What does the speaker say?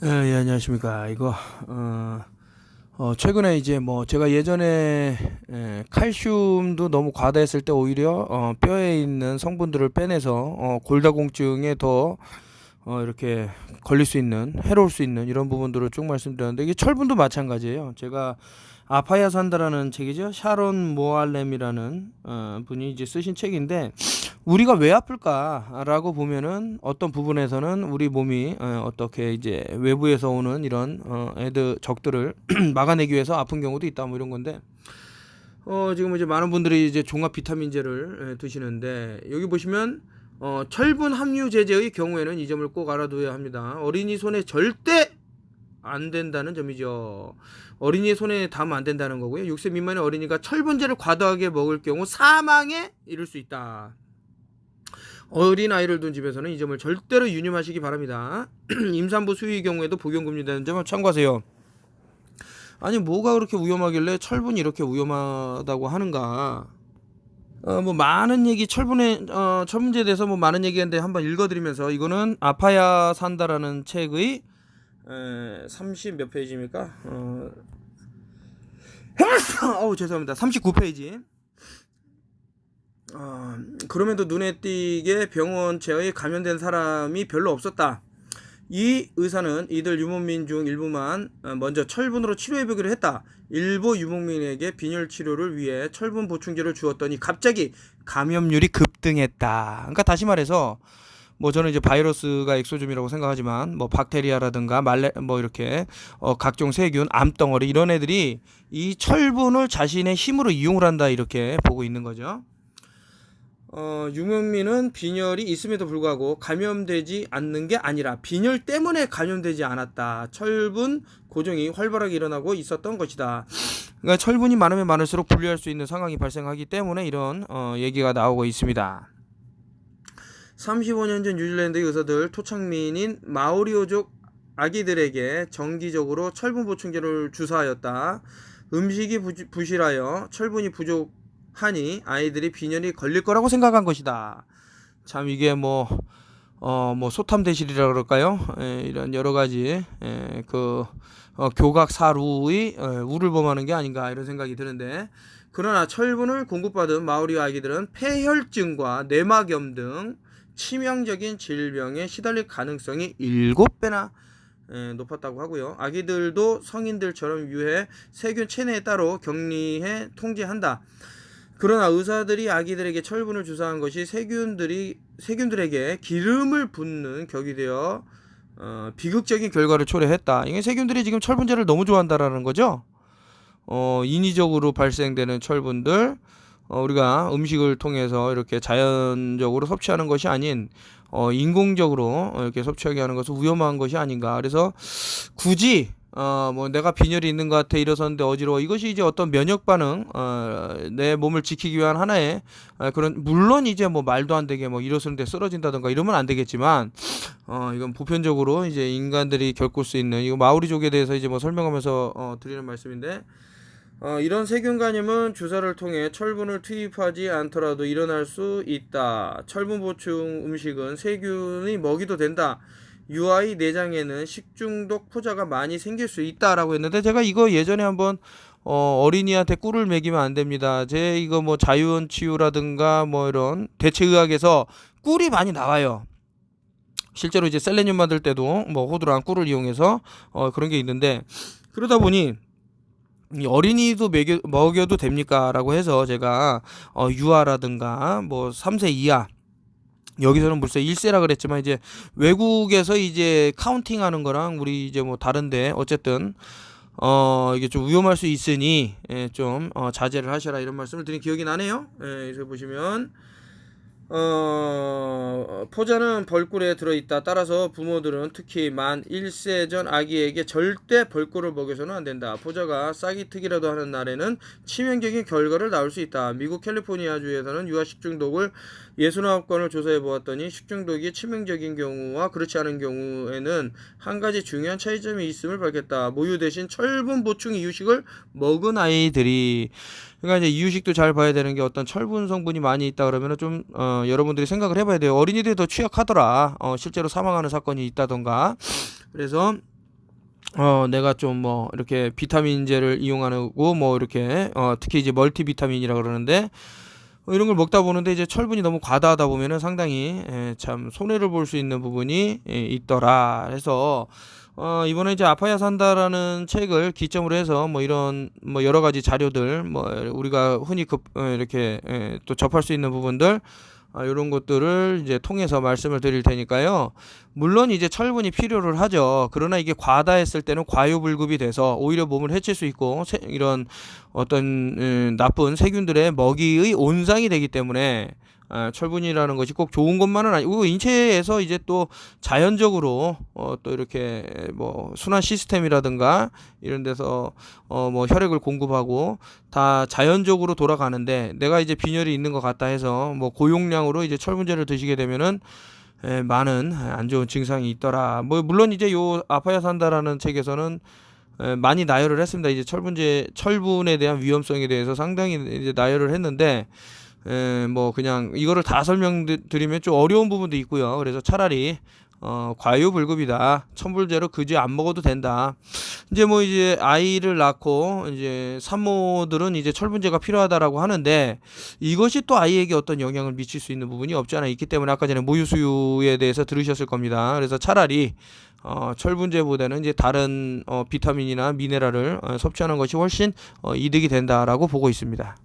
예, 안녕하십니까. 최근에 이제 뭐 제가 예전에 칼슘도 너무 과다했을 때 오히려 뼈에 있는 성분들을 빼내서 골다공증에 더 이렇게 걸릴 수 있는, 해로울 수 있는 이런 부분들을 쭉 말씀드렸는데, 이게 철분도 마찬가지예요. 제가 아파야 산다라는 책이죠. 샤론 모알렘이라는 분이 이제 쓰신 책인데, 우리가 왜 아플까라고 보면은 어떤 부분에서는 우리 몸이 어떻게 이제 외부에서 오는 이런 적들을 막아내기 위해서 아픈 경우도 있다, 뭐 이런 건데, 지금 이제 많은 분들이 이제 종합 비타민제를 드시는데, 여기 보시면 철분 함유 제제의 경우에는 이 점을 꼭 알아둬야 합니다. 어린이 손에 절대 안 된다는 점이죠. 어린이의 손에 닿으면 안 된다는 거고요. 6세 미만의 어린이가 철분제를 과다하게 먹을 경우 사망에 이를 수 있다. 어린 아이를 둔 집에서는 이 점을 절대로 유념하시기 바랍니다. 임산부 수유의 경우에도 복용 금지되는 점을 참고하세요. 아니, 뭐가 그렇게 위험하길래 철분이 이렇게 위험하다고 하는가? 뭐 많은 얘기 철분제에 대해서 뭐 많은 얘기했는데 한번 읽어드리면서, 이거는 아파야 산다라는 책의 30 몇 페이지입니까? 죄송합니다. 39페이지. 그럼에도 눈에 띄게 병원체에 감염된 사람이 별로 없었다. 이 의사는 이들 유목민 중 일부만 먼저 철분으로 치료해보기로 했다. 일부 유목민에게 빈혈 치료를 위해 철분 보충제를 주었더니 갑자기 감염률이 급등했다. 그러니까 다시 말해서, 뭐 저는 이제 바이러스가 엑소즘이라고 생각하지만, 뭐 박테리아라든가 뭐 이렇게 각종 세균, 암덩어리 이런 애들이 이 철분을 자신의 힘으로 이용을 한다, 이렇게 보고 있는 거죠. 유목민은 빈혈이 있음에도 불구하고 감염되지 않는 게 아니라 빈혈 때문에 감염되지 않았다. 철분 고정이 활발하게 일어나고 있었던 것이다. 그러니까 철분이 많으면 많을수록 분리할 수 있는 상황이 발생하기 때문에 이런 얘기가 나오고 있습니다. 35년 전 뉴질랜드의 의사들 토착민인 마오리오족 아기들에게 정기적으로 철분 보충제를 주사하였다. 음식이 부실하여 철분이 부족하니 아이들이 빈혈이 걸릴 거라고 생각한 것이다. 참, 이게 뭐 소탐대실이라 그럴까요? 이런 여러 가지 교각사루의 우를 범하는 게 아닌가, 이런 생각이 드는데, 그러나 철분을 공급받은 마오리 아기들은 폐혈증과 뇌막염 등 치명적인 질병에 시달릴 가능성이 7배나 높았다고 하고요. 아기들도 성인들처럼 유해 세균 체내에 따로 격리해 통제한다. 그러나 의사들이 아기들에게 철분을 주사한 것이 세균들에게 기름을 붓는 격이 되어 비극적인 결과를 초래했다. 이게 세균들이 지금 철분제를 너무 좋아한다라는 거죠. 인위적으로 발생되는 철분들, 우리가 음식을 통해서 이렇게 자연적으로 섭취하는 것이 아닌 인공적으로 이렇게 섭취하게 하는 것은 위험한 것이 아닌가. 그래서 굳이 뭐 내가 빈혈이 있는 것 같아, 일어섰는데 어지러워, 이것이 이제 어떤 면역 반응, 내 몸을 지키기 위한 하나의 그런, 물론 이제 뭐 말도 안 되게 뭐 일어서는데 쓰러진다던가 이러면 안 되겠지만, 이건 보편적으로 이제 인간들이 겪을 수 있는, 이거 마오리족에 대해서 이제 뭐 설명하면서 드리는 말씀인데, 이런 세균 감염은 주사를 통해 철분을 투입하지 않더라도 일어날 수 있다. 철분 보충 음식은 세균의 먹이도 된다. 유아의 내장에는 식중독 포자가 많이 생길 수 있다라고 했는데, 제가 이거 예전에 한번 어린이한테 꿀을 먹이면 안 됩니다. 이거 뭐 자유원 치유라든가 뭐 이런 대체의학에서 꿀이 많이 나와요. 실제로 이제 셀레늄 만들 때도 뭐 호두랑 꿀을 이용해서 그런 게 있는데, 그러다 보니 어린이도 먹여도 됩니까? 라고 해서 제가 유아라든가 뭐 3세 이하, 여기서는 물론 1세라 그랬지만, 이제 외국에서 이제 카운팅하는 거랑 우리 이제 뭐 다른데, 어쨌든 이게 좀 위험할 수 있으니 좀 자제를 하셔라, 이런 말씀을 드린 기억이 나네요. 그래서 보시면 포자는 벌꿀에 들어있다. 따라서 부모들은 특히 만 1세 전 아기에게 절대 벌꿀을 먹여서는 안 된다. 포자가 싹이 트기라도 하는 날에는 치명적인 결과를 낳을 수 있다. 미국 캘리포니아주에서는 유아 식중독을 69건을 조사해 보았더니 식중독이 치명적인 경우와 그렇지 않은 경우에는 한 가지 중요한 차이점이 있음을 밝혔다. 모유 대신 철분 보충 이유식을 먹은 아이들이, 그러니까 이제 이유식도 잘 봐야 되는 게, 어떤 철분 성분이 많이 있다 그러면은 좀 여러분들이 생각을 해봐야 돼요. 어린이들이 더 취약하더라. 실제로 사망하는 사건이 있다던가. 그래서 내가 좀 뭐 이렇게 비타민제를 이용하고 뭐 이렇게 특히 이제 멀티비타민이라 그러는데 이런 걸 먹다 보는데 이제 철분이 너무 과다하다 보면은 상당히 참 손해를 볼 수 있는 부분이 있더라. 해서 이번에 이제 아파야 산다라는 책을 기점으로 해서 뭐 이런 뭐 여러 가지 자료들 뭐 우리가 흔히 이렇게 또 접할 수 있는 부분들 이런 것들을 이제 통해서 말씀을 드릴 테니까요. 물론 이제 철분이 필요를 하죠. 그러나 이게 과다했을 때는 과유불급이 돼서 오히려 몸을 해칠 수 있고 이런 어떤 나쁜 세균들의 먹이의 온상이 되기 때문에 철분이라는 것이 꼭 좋은 것만은 아니고 인체에서 이제 또 자연적으로 또 이렇게 뭐 순환 시스템이라든가 이런 데서 뭐 혈액을 공급하고 다 자연적으로 돌아가는데 내가 이제 빈혈이 있는 것 같다 해서 뭐 고용량으로 이제 철분제를 드시게 되면은 많은 안 좋은 증상이 있더라. 뭐 물론 이제 요 아파야 산다라는 책에서는 많이 나열을 했습니다. 이제 철분에 대한 위험성에 대해서 상당히 이제 나열을 했는데 뭐 그냥 이거를 다 설명드리면 좀 어려운 부분도 있고요. 그래서 차라리 과유불급이다. 첨불제로 그지 안 먹어도 된다. 이제 아이를 낳고 이제 산모들은 이제 철분제가 필요하다라고 하는데 이것이 또 아이에게 어떤 영향을 미칠 수 있는 부분이 없지 않아 있기 때문에 아까 전에 모유수유에 대해서 들으셨을 겁니다. 그래서 차라리 철분제보다는 이제 다른 비타민이나 미네랄을 섭취하는 것이 훨씬 이득이 된다라고 보고 있습니다.